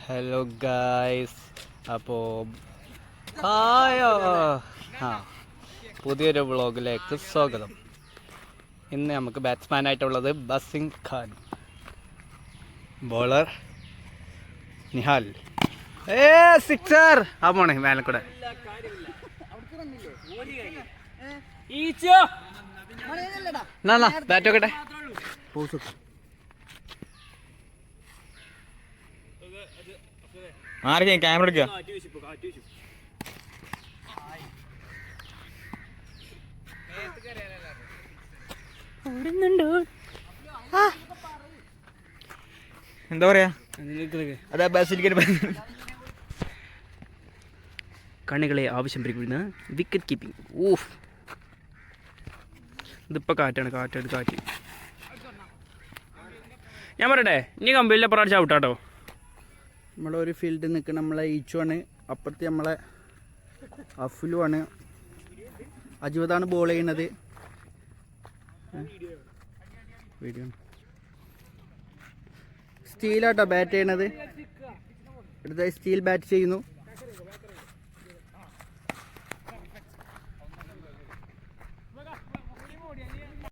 Hello guys, അപ്പോൾ ഹായോ പുതിയൊരു വ്ളോഗിലേക്ക് സ്വാഗതം. ഇന്ന് നമുക്ക് ബാറ്റ്സ്മാനായിട്ടുള്ളത് ബസിം ഖാൻ, ബോളർ നിഹാൽ. സിക്സർ ആ പോണേ മേലക്കൂടെ. ബാറ്റ് നോക്കട്ടെ. ആരൊക്കെ ക്യാമറ എടുക്കുക? എന്താ പറയാ, അതാ കണികളെ ആവശ്യം പിടിക്കുന്ന വിക്കറ്റ് കീപ്പിംഗ്. ഓഫ്, ഇതിപ്പോൾ കാറ്റാണ്, കാറ്റ്. ഞാൻ പറയട്ടെ, ഇനി കമ്പിയിലെ പ്രാവശ്യം ഔട്ടാട്ടോ. നമ്മളൊരു ഫീൽഡിൽ നിൽക്കുന്ന നമ്മളെ ഈച്ചുവാണ്, അപ്പുറത്ത് നമ്മളെ അഫുലുമാണ്, അജുവതാണ് ബോൾ ചെയ്യുന്നത്. വീഡിയോ സ്റ്റീലാട്ടോ ബാറ്റ് ചെയ്യണത്. അടുത്ത സ്റ്റീൽ ബാറ്റ് ചെയ്യുന്നു.